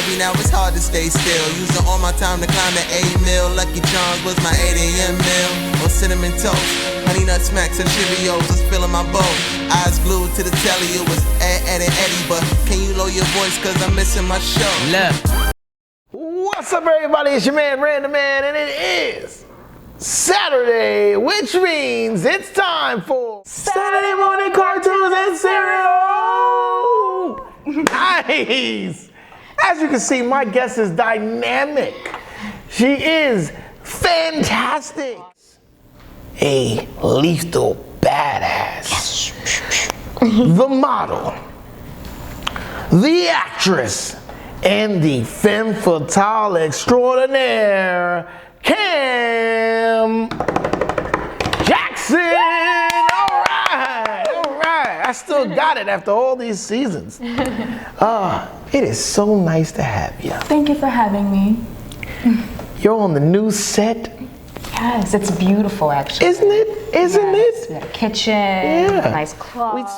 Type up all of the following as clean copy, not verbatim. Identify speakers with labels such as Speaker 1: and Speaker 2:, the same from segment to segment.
Speaker 1: baby, now it's hard to stay still. Using all my time to climb the A-mill. Lucky Charms was my 8 a.m. meal. Or cinnamon toast, honey nut smacks and Cheerios was filling my bowl. Eyes glued to the telly, it was Ed and Eddie. But can you lower your voice, cause I'm missing my show.
Speaker 2: Look.
Speaker 3: What's up, everybody? It's your man, Random Man, and it is Saturday, which means it's time for Saturday morning cartoons and cereal. Nice. As you can see, my guest is dynamic. She is fantastic. A lethal badass. The model, the actress, and the femme fatale extraordinaire, Cam Jackson. All right. I still got it after all these seasons. It is so nice to have you.
Speaker 4: Thank you for having me.
Speaker 3: You're on the new set.
Speaker 4: Yes, it's beautiful actually.
Speaker 3: Isn't it? Isn't it?
Speaker 4: We got a kitchen, nice clothes.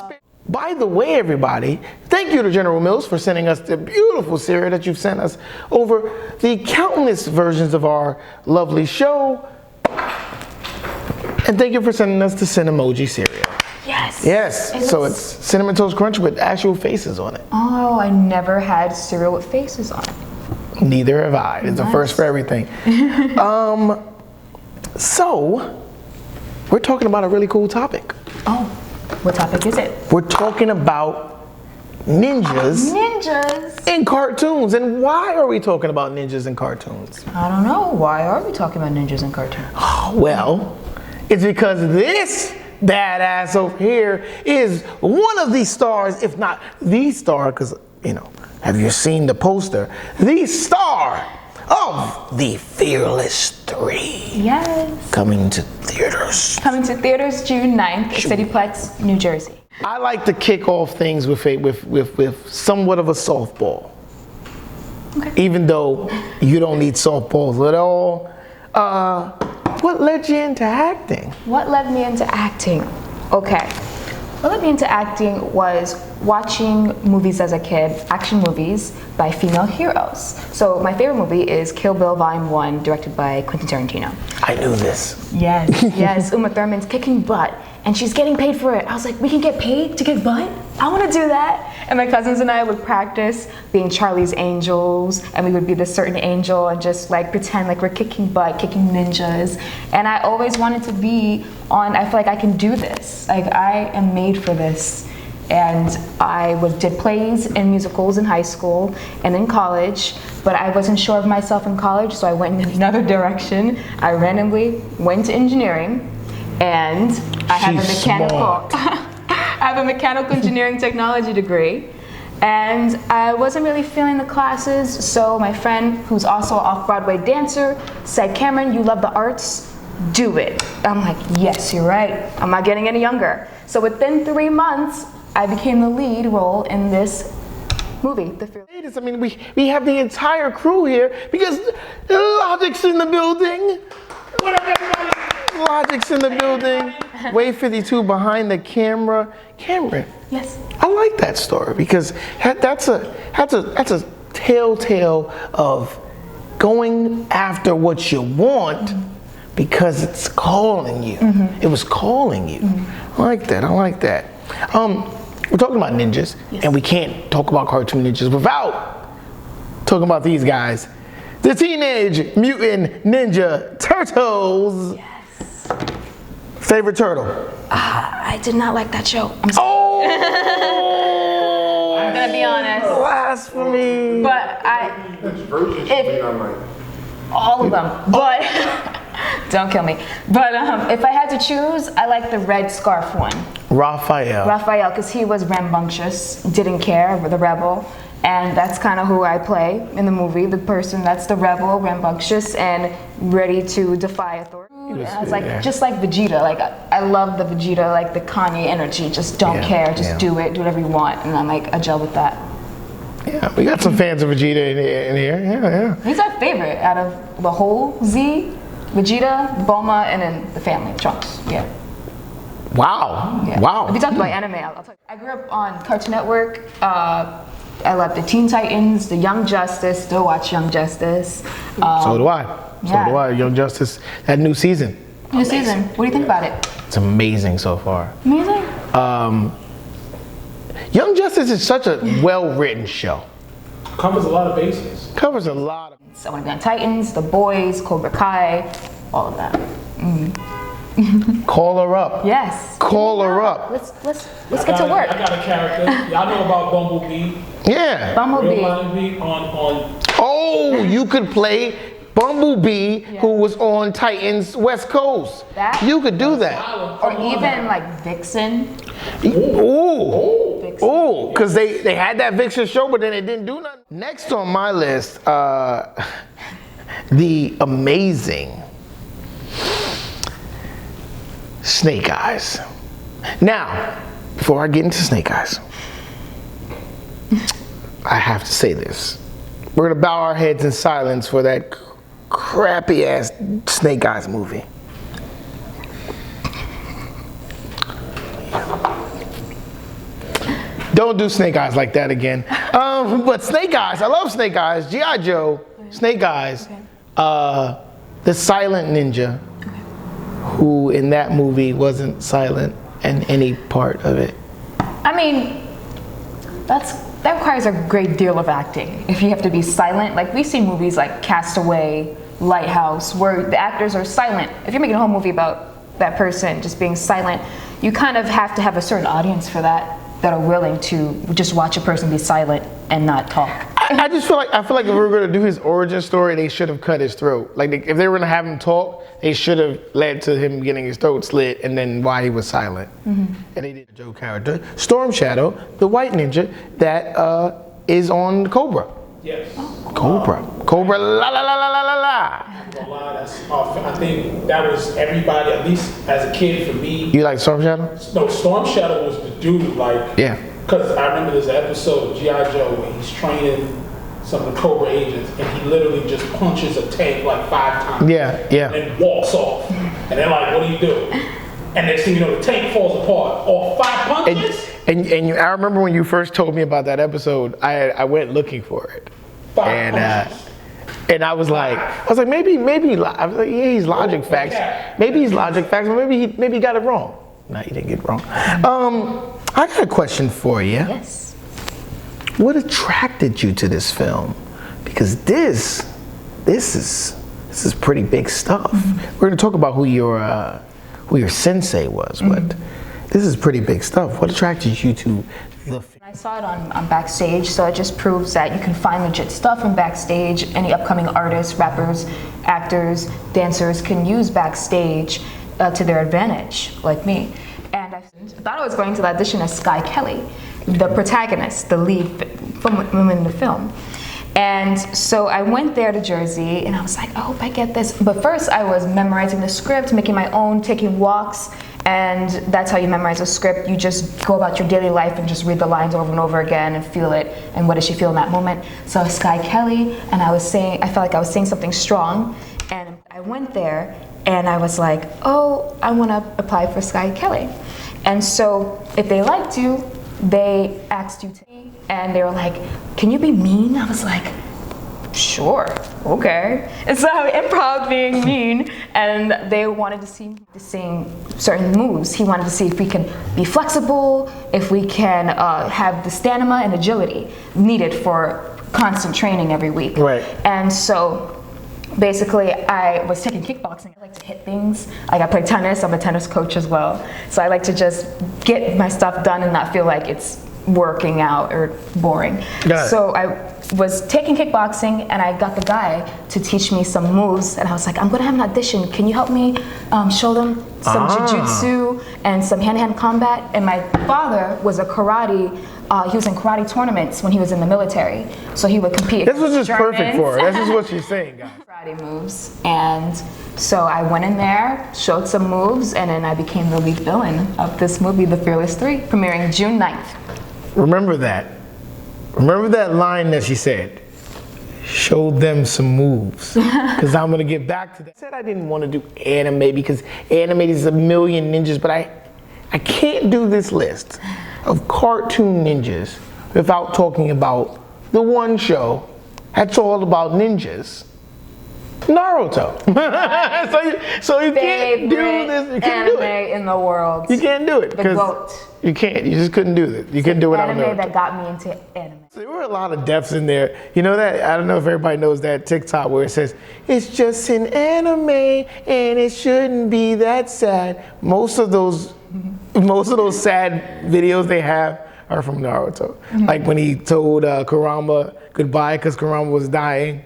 Speaker 3: By the way, everybody, thank you to General Mills for sending us the beautiful cereal that you've sent us over the countless versions of our lovely show. And thank you for sending us the Cinemoji cereal.
Speaker 4: Yes.
Speaker 3: Yes. So it's Cinnamon Toast Crunch with actual faces on it.
Speaker 4: Oh, I never had cereal with faces on it.
Speaker 3: Neither have I. It's a first for everything. So, we're talking about a really cool topic.
Speaker 4: Oh, what topic is it?
Speaker 3: We're talking about ninjas.
Speaker 4: Ninjas?
Speaker 3: In cartoons. And why are we talking about ninjas in cartoons?
Speaker 4: I don't know. Why are we talking about ninjas in cartoons?
Speaker 3: Oh, well, it's because this badass over here is one of the stars, if not the star, because, you know, have you seen the poster? The star of the Fearless 3.
Speaker 4: Yes.
Speaker 3: Coming to theaters.
Speaker 4: Coming to theaters June 9th at Cityplex, New Jersey.
Speaker 3: I like to kick off things with somewhat of a softball.
Speaker 4: Okay.
Speaker 3: Even though you don't need softballs at all. What led you into acting?
Speaker 4: What led me into acting? Okay. What led me into acting was watching movies as a kid, action movies by female heroes. So my favorite movie is Kill Bill Volume 1, directed by Quentin Tarantino.
Speaker 3: I knew this.
Speaker 4: Yes, yes, Uma Thurman's kicking butt, and she's getting paid for it. I was like, we can get paid to kick butt? I want to do that. And my cousins and I would practice being Charlie's Angels, and we would be this certain angel and just like pretend like we're kicking butt, kicking ninjas. And I always wanted to be on, I feel like I can do this. Like I am made for this. And I did plays and musicals in high school and in college, but I wasn't sure of myself in college, so I went in another direction. I randomly went to engineering, and I have a mechanical engineering technology degree, and I wasn't really feeling the classes, so my friend, who's also an off-Broadway dancer, said, Cameron, you love the arts, do it. I'm like, yes, you're right. I'm not getting any younger. So within 3 months, I became the lead role in this movie, The Fearless.
Speaker 3: I mean, we have the entire crew here because Logic's in the building. What up, everybody? Logic's in the building. Wave 52 behind the camera. Cameron.
Speaker 4: Yes.
Speaker 3: I like that story because that's a telltale of going after what you want because it's calling you. It was calling you. I like that. We're talking about ninjas, and we can't talk about cartoon ninjas without talking about these guys. The Teenage Mutant Ninja Turtles.
Speaker 4: Yes.
Speaker 3: Favorite turtle?
Speaker 4: I did not like that show. I'm sorry.
Speaker 3: Oh!
Speaker 4: I'm gonna be honest.
Speaker 3: Blasphemy.
Speaker 4: But all of them. But don't kill me. But if I had to choose, I like the red scarf one. Raphael, because he was rambunctious, didn't care, the rebel. And that's kind of who I play in the movie, the person that's the rebel, rambunctious, and ready to defy authority. And I was like, just like Vegeta, like I love the Vegeta, like the Kanye energy, just don't care, just do it, do whatever you want. And I'm like, I gel with that.
Speaker 3: Yeah, we got some fans of Vegeta in here. Yeah.
Speaker 4: He's my favorite out of the whole Z, Vegeta, Bulma, and then the family, Trunks. Yeah.
Speaker 3: Wow.
Speaker 4: Yeah.
Speaker 3: Wow.
Speaker 4: If you talk about anime, I'll talk. I grew up on Cartoon Network, I love the Teen Titans, the Young Justice. Still watch Young Justice.
Speaker 3: So do I. So
Speaker 4: yeah.
Speaker 3: do I. Young Justice, that new season.
Speaker 4: New season. What do you think about it?
Speaker 3: It's amazing so far.
Speaker 4: Amazing.
Speaker 3: Young Justice is such a well-written show.
Speaker 2: Covers a lot of bases.
Speaker 3: Covers a lot of.
Speaker 4: So I want to be on Titans, The Boys, Cobra Kai, all of that.
Speaker 3: Call her up.
Speaker 4: Yes.
Speaker 3: Call her up.
Speaker 4: Let's get to work.
Speaker 2: I got a character. Y'all know about Bumblebee.
Speaker 3: Yeah.
Speaker 4: Bumblebee.
Speaker 2: on
Speaker 3: Oh, you could play Bumblebee, who was on Titans West Coast.
Speaker 4: That?
Speaker 3: You could do that.
Speaker 4: Or even like Vixen.
Speaker 3: Ooh.
Speaker 4: Vixen.
Speaker 3: Ooh, because they had that Vixen show, but then it didn't do nothing. Next on my list, the amazing Snake Eyes. Now, before I get into Snake Eyes, I have to say this. We're gonna bow our heads in silence for that crappy ass Snake Eyes movie. Don't do Snake Eyes like that again. But Snake Eyes, I love Snake Eyes. G.I. Joe, Snake Eyes, the silent ninja, who in that movie wasn't silent in any part of it.
Speaker 4: I mean, that requires a great deal of acting. If you have to be silent, like we see movies like Castaway, Lighthouse, where the actors are silent. If you're making a whole movie about that person just being silent, you kind of have to have a certain audience for that are willing to just watch a person be silent and not talk.
Speaker 3: I just feel like if we were going to do his origin story, they should have cut his throat. Like if they were going to have him talk, they should have led to him getting his throat slit and then why he was silent. And they did a Joe character, Storm Shadow, the white ninja that is on Cobra.
Speaker 2: Yes.
Speaker 3: Cobra, la la la la la la la.
Speaker 2: I think that was everybody, at least as a kid for me.
Speaker 3: You like Storm Shadow?
Speaker 2: No, Storm Shadow was the dude, like.
Speaker 3: Yeah.
Speaker 2: Because I remember there's an episode of G.I. Joe where he's training some of the Cobra agents and he literally just punches a tank like 5 times.
Speaker 3: Yeah, yeah.
Speaker 2: And walks off. And they're like, what do you do? And next thing you know, the tank falls apart. All 5 punches?
Speaker 3: I remember when you first told me about that episode, I went looking for it.
Speaker 2: 5 punches.
Speaker 3: And I was like, maybe, I was like, yeah, he's logic facts. Maybe he's logic facts, but maybe he got it wrong. No, he didn't get it wrong. I got a question for you.
Speaker 4: Yes.
Speaker 3: What attracted you to this film? Because this is pretty big stuff. We're gonna talk about who your sensei was, but this is pretty big stuff. What attracted you to the film?
Speaker 4: I saw it on Backstage, so it just proves that you can find legit stuff from Backstage. Any upcoming artists, rappers, actors, dancers can use Backstage to their advantage, like me. And I thought I was going to audition as Sky Kelly, the protagonist, the lead woman in the film. And so I went there to Jersey and I was like, I hope I get this. But first I was memorizing the script, making my own, taking walks. And that's how you memorize a script. You just go about your daily life and just read the lines over and over again and feel it. And what does she feel in that moment? So I was Sky Kelly and I felt like I was saying something strong. And I went there and I was like, oh, I want to apply for Sky Kelly. And so if they liked you, they asked you to, and they were like, can you be mean? I was like, sure, okay. And so improv being mean, and they wanted to see me to sing certain moves. He wanted to see if we can be flexible, if we can have the stamina and agility needed for constant training every week.
Speaker 3: Right.
Speaker 4: And so basically, I was taking kickboxing. I like to hit things. Like I play tennis. I'm a tennis coach as well. So I like to just get my stuff done and not feel like it's working out or boring. So I was taking kickboxing and I got the guy to teach me some moves. And I was like, I'm gonna have an audition. Can you help me show them some jiu-jitsu and some hand-to-hand combat? And my father was a karate. He was in karate tournaments when he was in the military, so he would compete.
Speaker 3: This was just perfect for her. This is what she's saying, guys.
Speaker 4: Karate moves, and so I went in there, showed some moves, and then I became the lead villain of this movie, The Fearless 3, premiering June 9th.
Speaker 3: Remember that. Remember that line that she said. Show them some moves, because I'm gonna get back to that. I said I didn't want to do anime because anime is a million ninjas, but I can't do this list of cartoon ninjas without talking about the one show that's all about ninjas. Naruto. so you can't do this. You can't do it.
Speaker 4: Anime in the world.
Speaker 3: You can't do it.
Speaker 4: The GOAT.
Speaker 3: You can't. You just couldn't do it. You couldn't do it without Naruto.
Speaker 4: Anime that got me into anime.
Speaker 3: So there were a lot of deaths in there. You know that? I don't know if everybody knows that TikTok where it says, it's just an anime and it shouldn't be that sad. Most of those sad videos they have are from Naruto. Like when he told Kurama goodbye because Kurama was dying.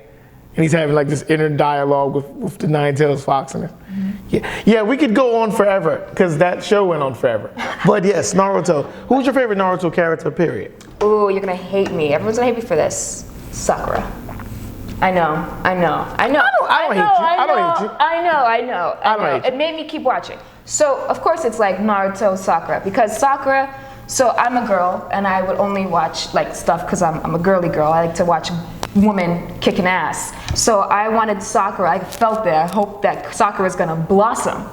Speaker 3: And he's having like this inner dialogue with the Nine-Tailed Fox in it. Yeah, we could go on forever because that show went on forever. But yes, Naruto. Who's your favorite Naruto character, period?
Speaker 4: Ooh, you're gonna hate me. Everyone's gonna hate me for this. Sakura. I know.
Speaker 3: I don't hate you.
Speaker 4: I know. It made me keep watching. So, of course, it's like Naruto, Sakura. Because Sakura, so I'm a girl and I would only watch like stuff because I'm a girly girl. I like to watch women kicking ass. So I wanted Sakura. I felt that. I hoped that Sakura was gonna blossom.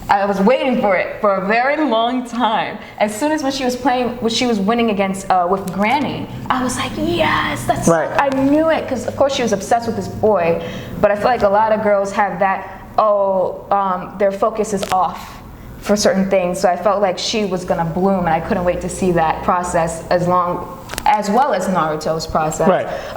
Speaker 4: I was waiting for it for a very long time. As soon as when she was winning against with Granny, I was like, yes, that's right. I knew it because of course she was obsessed with this boy. But I feel like a lot of girls have that. Their focus is off for certain things. So I felt like she was gonna bloom, and I couldn't wait to see that process as well as Naruto's process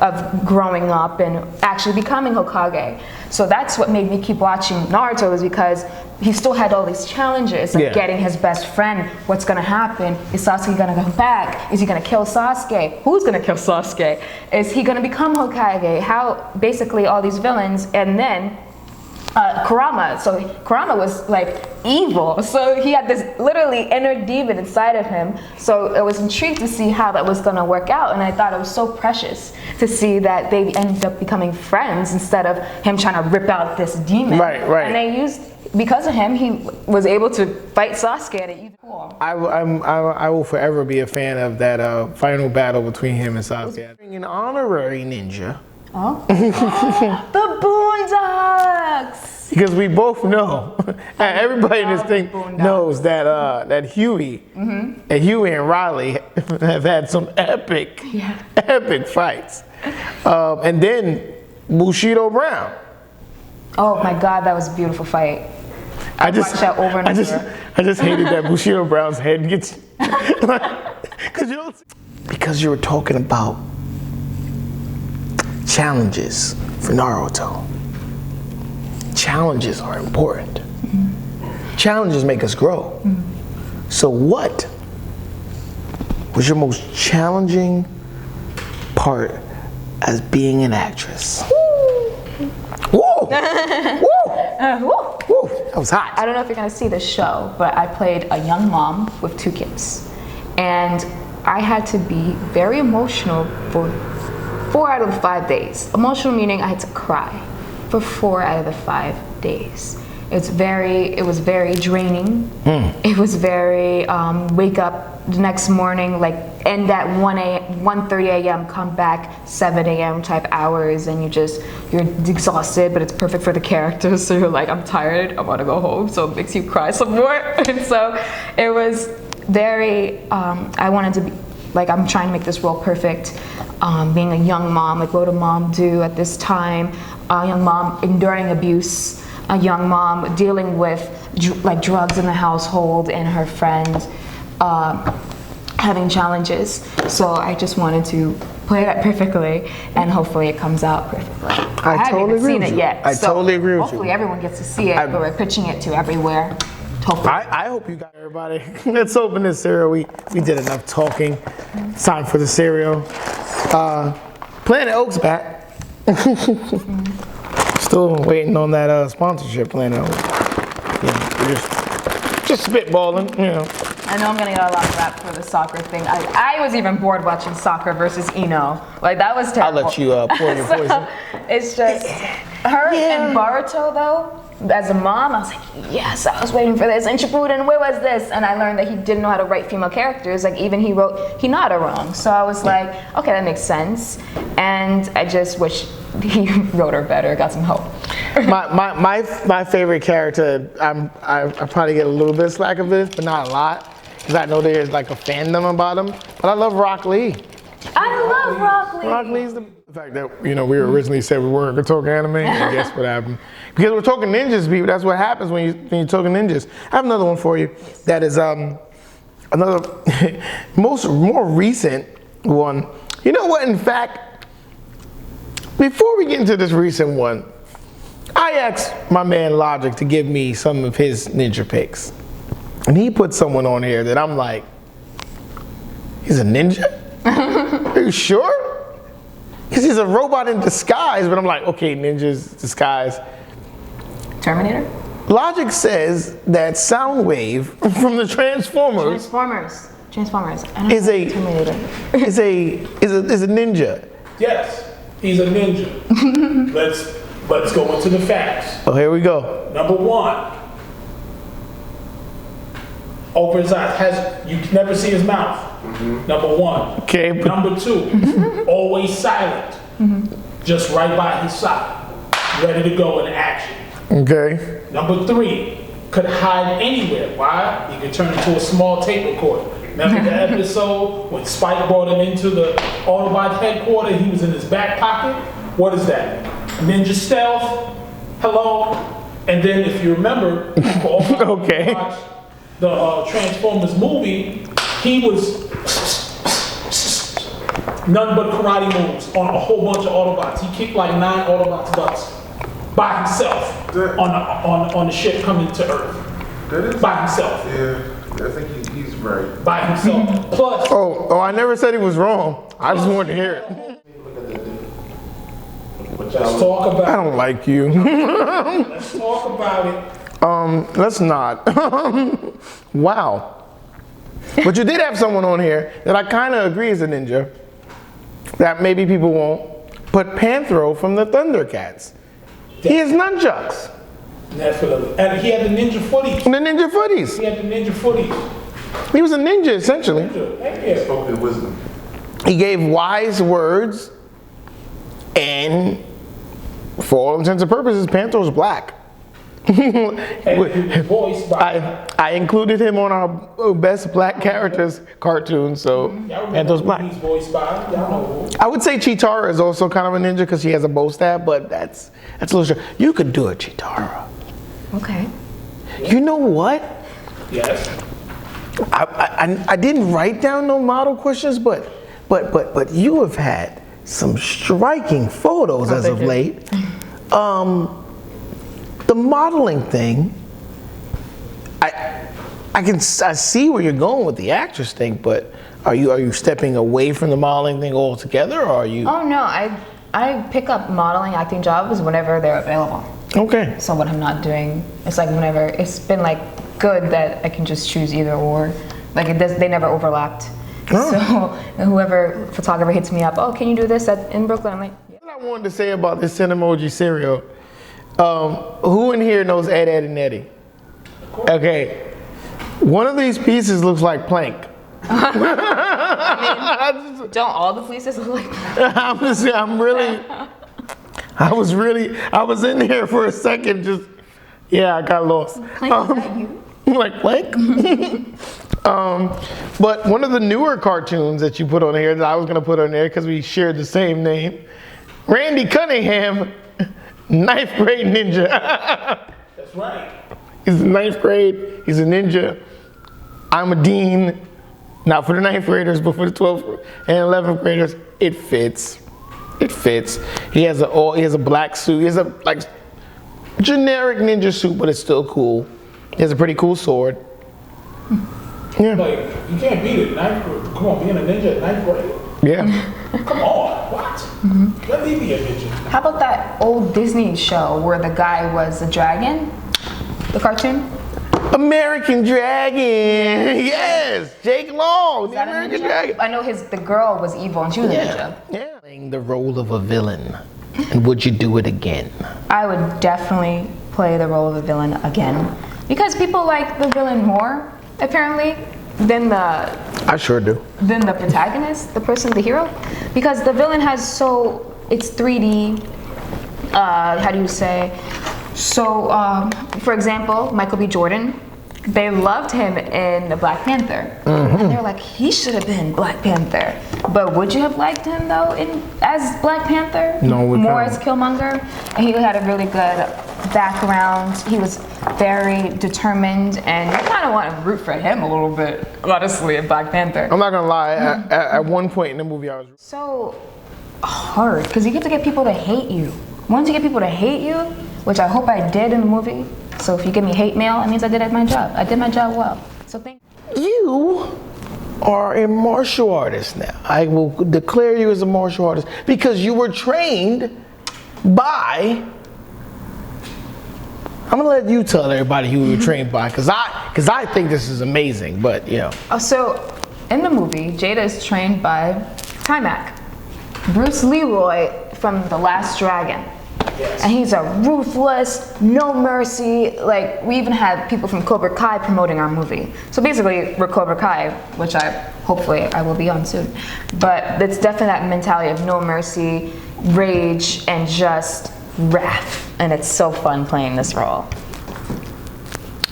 Speaker 4: of growing up and actually becoming Hokage. So that's what made me keep watching Naruto, is because he still had all these challenges, like getting his best friend. What's gonna happen? Is Sasuke gonna come back? Is he gonna kill Sasuke? Who's gonna kill Sasuke? Is he gonna become Hokage? How, basically all these villains, and then Kurama. So Kurama was like evil. So he had this literally inner demon inside of him. So I was intrigued to see how that was going to work out. And I thought it was so precious to see that they ended up becoming friends instead of him trying to rip out this demon.
Speaker 3: Right.
Speaker 4: And they used, because of him, he was able to fight Sasuke at it.
Speaker 3: I will forever be a fan of that final battle between him and Sasuke. An honorary ninja.
Speaker 4: Oh. The Boondocks!
Speaker 3: Because we both know, everybody in this thing knows that Huey and Riley have had some epic fights. And then Bushido Brown.
Speaker 4: Oh my God, that was a beautiful fight. I watched that over and over.
Speaker 3: I just hated that Bushido Brown's head gets, because you were talking about challenges for Naruto. Challenges are important. Challenges make us grow. So what was your most challenging part as being an actress? Whoa! Whoa! Whoa! That was hot.
Speaker 4: I don't know if you're gonna see the show, but I played a young mom with 2 kids. And I had to be very emotional for 4 out of the 5 days. Emotional meaning I had to cry for 4 out of the 5 days. It was very draining. It was very wake up the next morning, like end at 1:30 a.m., come back 7 a.m. type hours, and you're exhausted, but it's perfect for the characters. So you're like, I'm tired, I want to go home. So it makes you cry some more. And so it was very. I wanted to be like, I'm trying to make this role perfect. Being a young mom, like what would a mom do at this time? A young mom enduring abuse, a young mom dealing with like drugs in the household, and her friend having challenges. So I just wanted to play that perfectly, and hopefully it comes out perfectly. I haven't even seen it yet.
Speaker 3: I totally agree with you.
Speaker 4: Hopefully everyone gets to see it, but we're pitching it to everywhere.
Speaker 3: I hope you got everybody. Let's open this cereal. We did enough talking. It's time for the cereal. Planet Oak's back. Still waiting on that sponsorship, Planet Oak. Yeah, we're just spitballing, you know.
Speaker 4: I know I'm gonna get a lot of rap for the soccer thing. I was even bored watching soccer versus Eno. Like, that was terrible.
Speaker 3: I'll let you pour your poison.
Speaker 4: It's just her and Baruto though. As a mom, I was like, yes, I was waiting for this. And Shippuden, where was this? And I learned that he didn't know how to write female characters. Like, even he wrote Hinata wrong. So I was like, okay, that makes sense. And I just wish he wrote her better, got some help.
Speaker 3: my favorite character, I probably get a little bit of slack of this, but not a lot, because I know there's like a fandom about him. But I love Rock Lee.
Speaker 4: I love Rock Lee.
Speaker 3: Rock Lee's the fact that, we originally said we weren't going to talk anime, and guess what happened? Because we're talking ninjas, people. That's what happens when you're talking ninjas. I have another one for you. That is another more recent one. You know what? In fact, before we get into this recent one, I asked my man Logic to give me some of his ninja picks, and he put someone on here that I'm like, he's a ninja? Are you sure? Because he's a robot in disguise, but I'm like, okay, ninjas disguise.
Speaker 4: Terminator?
Speaker 3: Logic says that Soundwave from the Transformers is a ninja.
Speaker 2: Yes, he's a ninja. Let's go into the facts.
Speaker 3: Oh, here we go.
Speaker 2: Number one, over his eyes, you can never see his mouth. Number one.
Speaker 3: Okay.
Speaker 2: Number two, always silent. Just right by his side, ready to go in action.
Speaker 3: Okay.
Speaker 2: Number three, could hide anywhere. Why? He could turn into a small tape recorder. Remember the episode when Spike brought him into the Autobot headquarters? He was in his back pocket. What is that? Ninja stealth. Hello. And then, if you remember, for all
Speaker 3: Okay.
Speaker 2: watched the Transformers movie, he was none but karate moves on a whole bunch of Autobots. He kicked like 9 Autobots' butts by himself on the ship coming to Earth. By himself.
Speaker 5: Yeah, I think he's right.
Speaker 2: By himself. Plus.
Speaker 3: Oh, I never said he was wrong. I just wanted to hear it.
Speaker 2: Let's talk about
Speaker 3: I don't like you.
Speaker 2: Let's talk about it.
Speaker 3: Let's not. Wow. But you did have someone on here that I kind of agree is a ninja, that maybe people won't, but Panthro from the Thundercats. He has nunchucks.
Speaker 2: Definitely. And he had the ninja footies.
Speaker 3: The ninja footies.
Speaker 2: He had the ninja footies.
Speaker 3: He was a ninja, essentially.
Speaker 2: Heck yeah.
Speaker 5: Spoken wisdom.
Speaker 3: He gave wise words, and for all intents and purposes, Panthro's black.
Speaker 2: And voice by
Speaker 3: I included him on our best black characters cartoon, so Panthro's black.
Speaker 2: He's voiced by. Y'all know.
Speaker 3: I would say Chitara is also kind of a ninja because she has a bow staff, but that's a little short. You could do a Chitara.
Speaker 4: Okay.
Speaker 3: You know what?
Speaker 2: Yes.
Speaker 3: I didn't write down no model questions, but you have had some striking photos as of late. The modeling thing, I see where you're going with the actress thing, but are you stepping away from the modeling thing altogether, or are you?
Speaker 4: Oh no, I pick up modeling, acting jobs whenever they're available.
Speaker 3: Okay.
Speaker 4: So what I'm not doing, it's like whenever, it's been like good that I can just choose either or. Like they never overlapped.
Speaker 3: Oh.
Speaker 4: So whoever photographer hits me up, oh, can you do this in Brooklyn? I'm like, yeah.
Speaker 3: What I wanted to say about this Cinemoji cereal, who in here knows Ed, Ed, and Eddie? Okay. One of these pieces looks like plank.
Speaker 4: I mean, don't all the fleeces look like that?
Speaker 3: I was in here for a second, I got lost.
Speaker 4: Plank, is that you?
Speaker 3: Like plank? But one of the newer cartoons that you put on here that I was gonna put on there because we shared the same name, Randy Cunningham, 9th grade ninja.
Speaker 2: That's right.
Speaker 3: He's in 9th grade, he's a ninja. I'm a dean, not for the 9th graders, but for the 12th and 11th graders. It fits. It fits. He has a black suit. He has a like generic ninja suit, but it's still cool. He has a pretty cool sword. Yeah.
Speaker 2: Like, you can't beat it. 9th grade. Come on, being a ninja at 9th grade?
Speaker 3: Yeah.
Speaker 2: Come on. What? Let me be a ninja.
Speaker 4: How about that old Disney show where the guy was a dragon? The cartoon?
Speaker 3: American Dragon. Yes. Jake Long, the American Dragon.
Speaker 4: I know the girl was evil and she was a ninja.
Speaker 3: Yeah. Playing the role of a villain. And would you do it again?
Speaker 4: I would definitely play the role of a villain again. Because people like the villain more, apparently, than
Speaker 3: I sure do.
Speaker 4: the protagonist, the hero. Because the villain it's 3D, how do you say? So, for example, Michael B. Jordan, they loved him in the Black Panther. And they're like, he should have been Black Panther. But would you have liked him though as Black Panther?
Speaker 3: No, we
Speaker 4: more
Speaker 3: couldn't.
Speaker 4: as Killmonger. And he had a really good background. He was very determined, and you kind of want to root for him a little bit, honestly, in Black Panther.
Speaker 3: I'm not gonna lie. At one point in the movie, I was.
Speaker 4: So hard, because you get to get people to hate you. Once you get people to hate you, which I hope I did in the movie. So if you give me hate mail, it means I did my job. I did my job well. So thank you.
Speaker 3: You are a martial artist now. I will declare you as a martial artist because you were trained by. I'm gonna let you tell everybody who you were trained by, because I think this is amazing. But you know.
Speaker 4: So in the movie, Jada is trained by Timac, Bruce Leroy from The Last Dragon.
Speaker 2: Yes.
Speaker 4: And he's a ruthless, no mercy. Like, we even had people from Cobra Kai promoting our movie. So basically, we're Cobra Kai, which hopefully I will be on soon. But it's definitely that mentality of no mercy, rage, and just wrath. And it's so fun playing this role.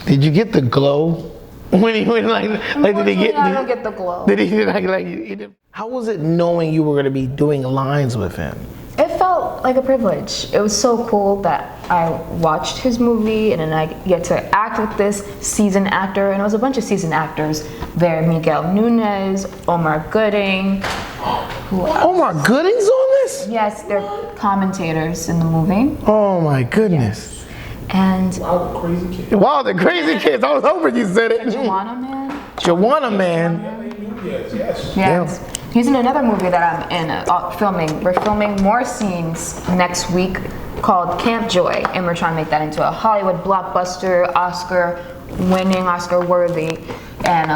Speaker 3: Did you get the glow when he went like did he get?
Speaker 4: I don't get the glow.
Speaker 3: Did he like? How was it knowing you were going to be doing lines with him?
Speaker 4: It felt like a privilege. It was so cool that I watched his movie and then I get to act with this seasoned actor, and it was a bunch of seasoned actors there. Miguel Nunez, Omar Gooding.
Speaker 3: Omar Gooding's on this?
Speaker 4: Yes, they're commentators in the movie.
Speaker 3: Oh my goodness.
Speaker 4: And
Speaker 2: Wow, the crazy kid.
Speaker 3: Wow, the crazy kids. I was hoping you said it.
Speaker 4: Joanna Man.
Speaker 3: Joanna Man.
Speaker 2: Yes.
Speaker 4: Yes. He's in another movie that I'm in filming. We're filming more scenes next week called Camp Joy, and we're trying to make that into a Hollywood blockbuster, Oscar-winning, Oscar-worthy, and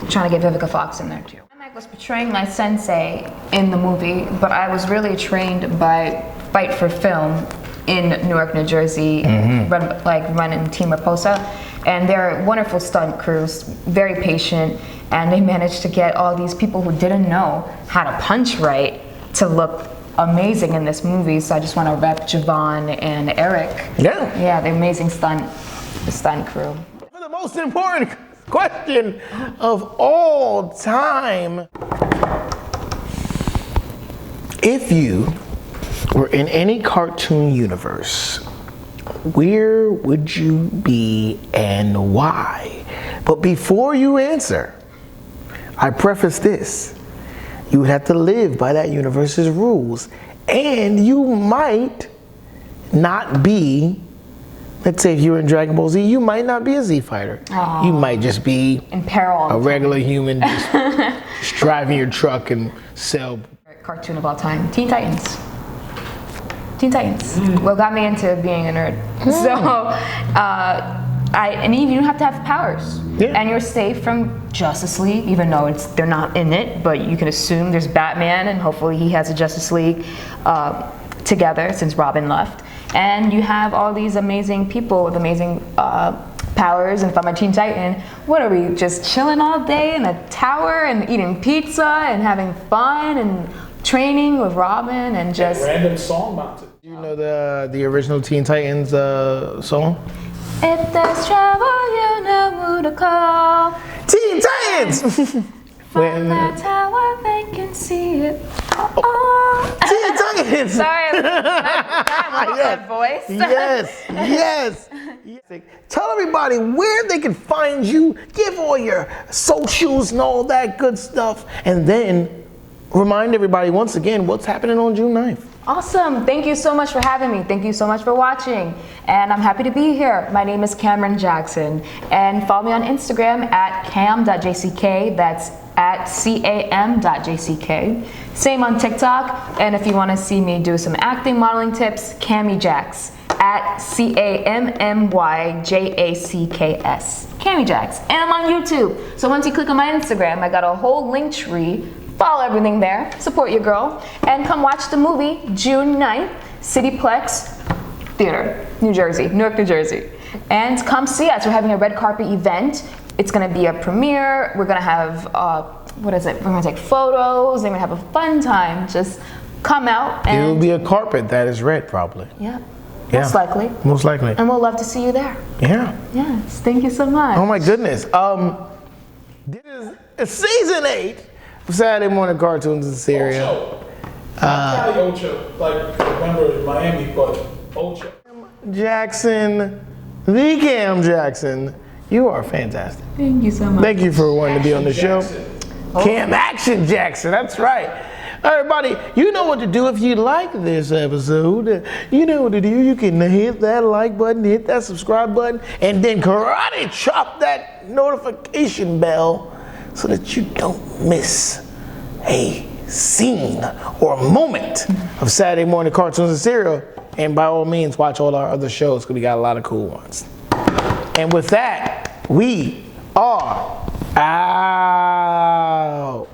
Speaker 4: trying to get Vivica Fox in there too. I was portraying my sensei in the movie, but I was really trained by Fight for Film in Newark, New Jersey, running Team Raposa, and they're wonderful stunt crews, very patient, and they managed to get all these people who didn't know how to punch right to look amazing in this movie. So I just want to rep Javon and Eric. Yeah, the amazing stunt crew.
Speaker 3: For the most important question of all time, if you were in any cartoon universe, where would you be and why? But before you answer, I preface this. You would have to live by that universe's rules. And you might not be, let's say if you're in Dragon Ball Z, you might not be a Z fighter.
Speaker 4: Aww.
Speaker 3: You might just be
Speaker 4: in peril.
Speaker 3: A regular human just driving your truck and sell.
Speaker 4: Cartoon of all time, Teen Titans. Teen Titans. What got me into being a nerd. So, and even you don't have to have powers.
Speaker 3: Yeah.
Speaker 4: And you're safe from Justice League, even though they're not in it, but you can assume there's Batman, and hopefully he has a Justice League together since Robin left. And you have all these amazing people with amazing powers, and if I'm a Teen Titan, what are we, just chilling all day in a tower and eating pizza and having fun and training with Robin and just...
Speaker 2: Random song mounted.
Speaker 3: You know the original Teen Titans song?
Speaker 4: If there's trouble, you know who to call.
Speaker 3: Teen Titans!
Speaker 4: From that tower, they can see it.
Speaker 3: Teen Titans!
Speaker 4: Sorry, I love that voice.
Speaker 3: Yes. Tell everybody where they can find you, give all your socials and all that good stuff, and then remind everybody once again what's happening on June 9th.
Speaker 4: Awesome. Thank you so much for having me. Thank you so much for watching. And I'm happy to be here. My name is Cameron Jackson. And follow me on Instagram at cam.jck. That's at cam.jck. Same on TikTok. And if you want to see me do some acting modeling tips, Cammy Jacks at CAMMYJACKS. Cammy Jacks. And I'm on YouTube. So once you click on my Instagram, I got a whole link tree. Follow everything there, support your girl, and come watch the movie June 9th, Cityplex Theater, New Jersey, Newark, New Jersey. And come see us. We're having a red carpet event. It's gonna be a premiere. We're gonna have, We're gonna take photos, and we're gonna have a fun time. Just come out and...
Speaker 3: It'll be a carpet that is red, probably.
Speaker 4: Yeah. Most likely.
Speaker 3: Most likely.
Speaker 4: And we'll love to see you there.
Speaker 3: Yeah.
Speaker 4: Yes, thank you so much.
Speaker 3: Oh my goodness. This is season 8 of Saturday Morning Cartoons and Cereal.
Speaker 2: Ocho. Not Cali Ocho, like remember in Miami, but Ocho.
Speaker 3: Jackson, the Cam Jackson, you are fantastic.
Speaker 4: Thank you so much.
Speaker 3: Thank you for wanting to be on the show.
Speaker 2: Jackson.
Speaker 3: Cam Action Jackson, that's right. Everybody, you know what to do if you like this episode. You know what to do. You can hit that like button, hit that subscribe button, and then karate chop that notification bell so that you don't miss a scene or a moment of Saturday Morning Cartoons and Cereal. And by all means, watch all our other shows because we got a lot of cool ones. And with that, we are out.